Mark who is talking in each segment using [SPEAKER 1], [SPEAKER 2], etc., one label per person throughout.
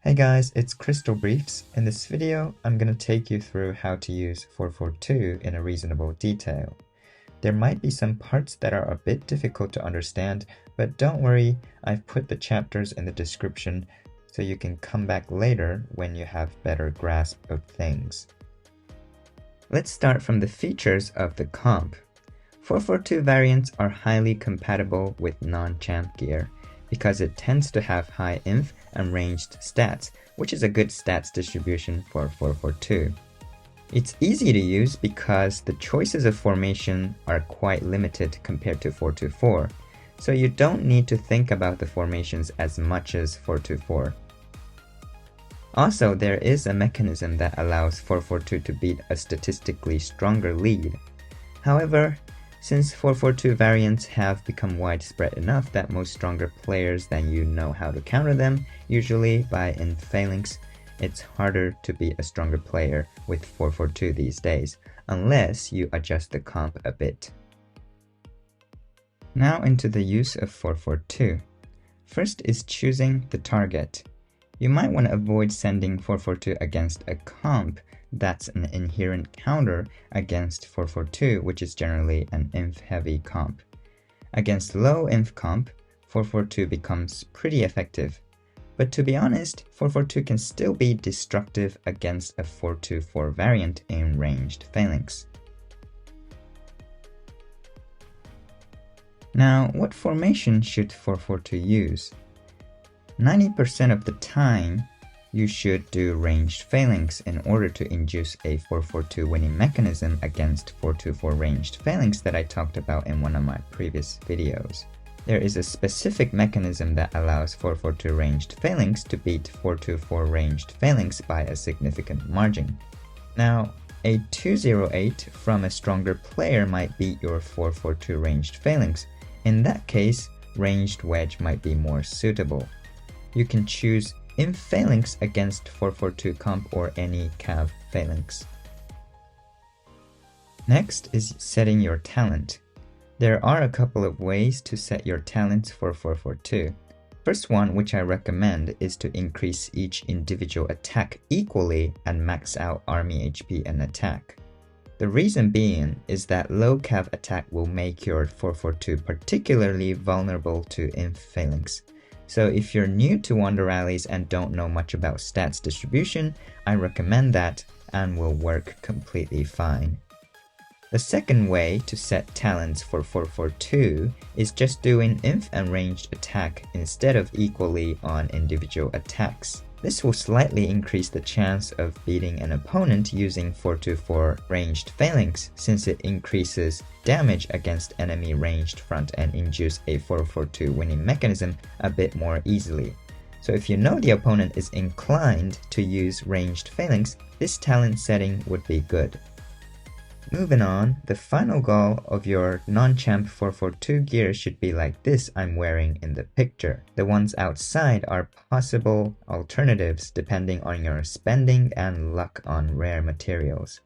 [SPEAKER 1] Hey guys, it's Crystal Briefs. In this video, I'm going to take you through how to use 442 in a reasonable detail. There might be some parts that are a bit difficult to understand, but don't worry, I've put the chapters in the description so you can come back later when you have better grasp of things. Let's start from the features of the comp. 442 variants are highly compatible with non-champ gear, because it tends to have high inf and ranged stats, which is a good stats distribution for 442. It's easy to use because the choices of formation are quite limited compared to 424, so you don't need to think about the formations as much as 424. Also, there is a mechanism that allows 442 to beat a statistically stronger lead. However, since 442 variants have become widespread enough that most stronger players than you know how to counter them, usually by inf phalanx, it's harder to be a stronger player with 442 these days, unless you adjust the comp a bit. Now into the use of 442. First is choosing the target. You might want to avoid sending 442 against a comp that's an inherent counter against 442, which is generally an inf-heavy comp. Against low inf comp, 442 becomes pretty effective. But to be honest, 442 can still be destructive against a 424 variant in ranged phalanx. Now, what formation should 442 use? 90% of the time, you should do ranged phalanx in order to induce a 442 winning mechanism against 424 ranged phalanx that I talked about in one of my previous videos. There is a specific mechanism that allows 442 ranged phalanx to beat 424 ranged phalanx by a significant margin. Now, a 208 from a stronger player might beat your 442 ranged phalanx. In that case, ranged wedge might be more suitable. You can choose inf phalanx against 442 comp or any cav phalanx. Next is setting your talent. There are a couple of ways to set your talents for 442. First one, which I recommend, is to increase each individual attack equally and max out army HP and attack. The reason being is that low cav attack will make your 442 particularly vulnerable to inf phalanx. So if you're new to Wonder Rallies and don't know much about stats distribution, I recommend that and will work completely fine. The second way to set talents for 442 is just doing inf and ranged attack instead of equally on individual attacks. This will slightly increase the chance of beating an opponent using 424 ranged phalanx, since it increases damage against enemy ranged front and induce a 442 winning mechanism a bit more easily. So if you know the opponent is inclined to use ranged phalanx, this talent setting would be good. Moving on, the final goal of your non-champ 442 gear should be like this I'm wearing in the picture. The ones outside are possible alternatives depending on your spending and luck on rare materials.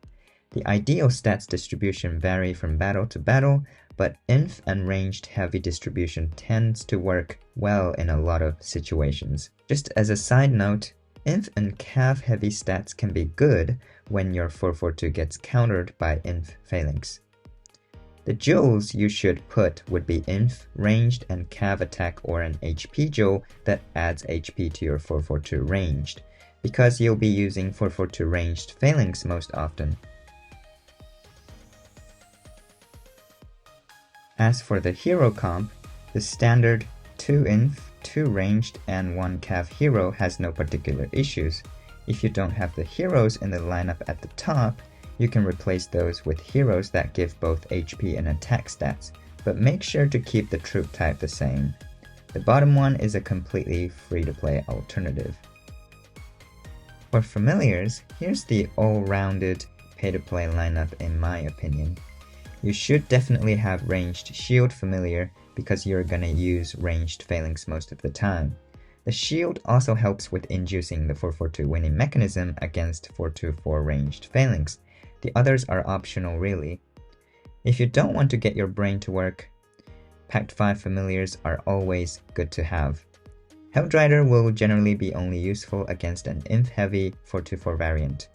[SPEAKER 1] The ideal stats distribution vary from battle to battle, but inf and ranged heavy distribution tends to work well in a lot of situations. Just as a side note, inf and cav heavy stats can be good when your 442 gets countered by inf phalanx. The jewels you should put would be inf, ranged, and cav attack or an HP jewel that adds HP to your 442 ranged, because you'll be using 442 ranged phalanx most often. As for the hero comp, the standard 2 inf, 2 ranged, and 1 cav hero has no particular issues. If you don't have the heroes in the lineup at the top, you can replace those with heroes that give both HP and attack stats, but make sure to keep the troop type the same. The bottom one is a completely free-to-play alternative. For familiars, here's the all-rounded pay-to-play lineup in my opinion. You should definitely have ranged shield familiar because you're gonna use ranged phalanx most of the time. The shield also helps with inducing the 442 winning mechanism against 424 ranged phalanx. The others are optional really. If you don't want to get your brain to work, Pact 5 familiars are always good to have. Hellrider will generally be only useful against an Inf-heavy 424 variant.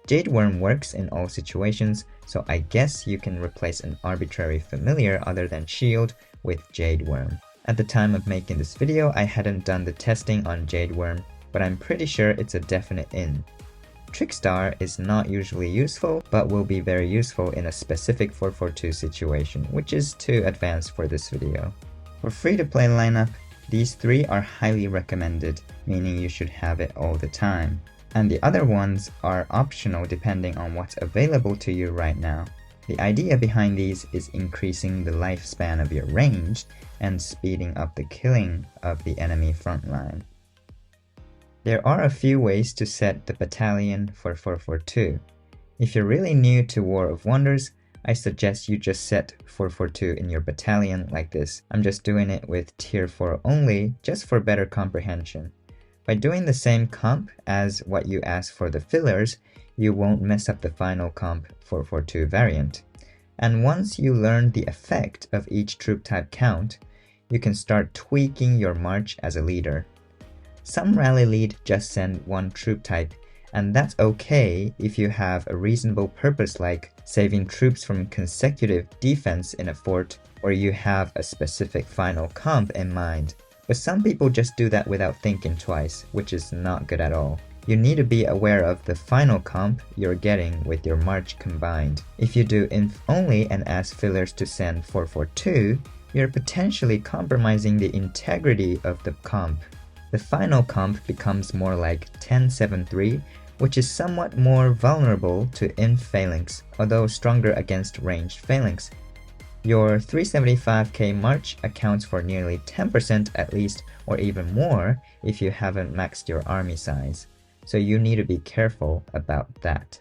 [SPEAKER 1] Jade Worm works in all situations, so I guess you can replace an arbitrary familiar other than Shield with Jade Worm. At the time of making this video, I hadn't done the testing on Jade Worm, but I'm pretty sure it's a definite in. Trickstar is not usually useful, but will be very useful in a specific 442 situation, which is too advanced for this video. For free-to-play lineup, these three are highly recommended, meaning you should have it all the time. And the other ones are optional depending on what's available to you right now. The idea behind these is increasing the lifespan of your range and speeding up the killing of the enemy frontline. There are a few ways to set the battalion for 442. If you're really new to War of Wonders, I suggest you just set 442 in your battalion like this. I'm just doing it with tier 4 only, just for better comprehension. By doing the same comp as what you ask for the fillers, you won't mess up the final comp 442 variant. And once you learn the effect of each troop type count, you can start tweaking your march as a leader. Some rally lead just send one troop type, and that's okay if you have a reasonable purpose like saving troops from consecutive defense in a fort, or you have a specific final comp in mind. But some people just do that without thinking twice, which is not good at all. You need to be aware of the final comp you're getting with your march combined. If you do inf only and ask fillers to send 442, you're potentially compromising the integrity of the comp. The final comp becomes more like 1073, which is somewhat more vulnerable to inf phalanx, although stronger against ranged phalanx. Your 375k march accounts for nearly 10% at least, or even more if you haven't maxed your army size, so you need to be careful about that.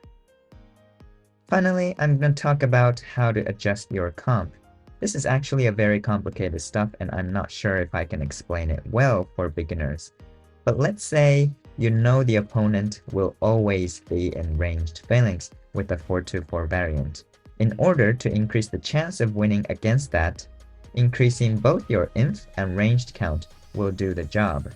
[SPEAKER 1] Finally, I'm going to talk about how to adjust your comp. This is actually a very complicated stuff and I'm not sure if I can explain it well for beginners. But let's say you know the opponent will always be in ranged phalanx with the 424 variant. In order to increase the chance of winning against that, increasing both your inf and ranged count will do the job.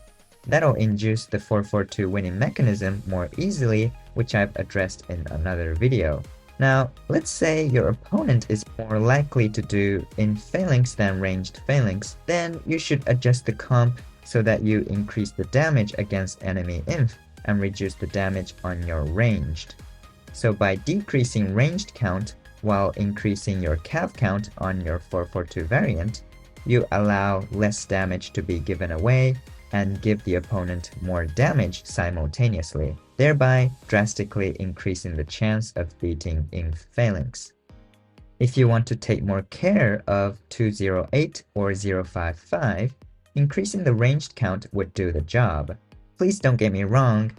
[SPEAKER 1] That'll induce the 442 winning mechanism more easily, which I've addressed in another video. Now, let's say your opponent is more likely to do in phalanx than ranged phalanx, then you should adjust the comp so that you increase the damage against enemy inf and reduce the damage on your ranged. So by decreasing ranged count, while increasing your cav count on your 442 variant, you allow less damage to be given away and give the opponent more damage simultaneously, thereby drastically increasing the chance of beating inf phalanx. If you want to take more care of 208 or 055, increasing the ranged count would do the job. Please don't get me wrong,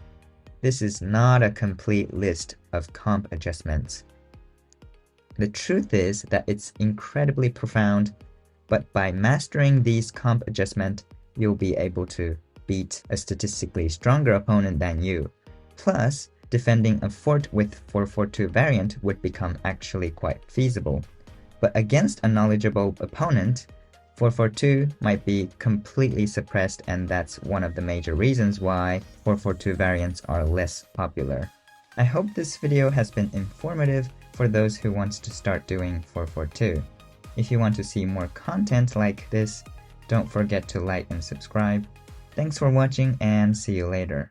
[SPEAKER 1] this is not a complete list of comp adjustments. The truth is that it's incredibly profound, but by mastering these comp adjustments, you'll be able to beat a statistically stronger opponent than you. Plus, defending a fort with 442 variant would become actually quite feasible. But against a knowledgeable opponent, 442 might be completely suppressed, and that's one of the major reasons why 442 variants are less popular. I hope this video has been informative for those who want to start doing 442. If you want to see more content like this, don't forget to like and subscribe. Thanks for watching and see you later.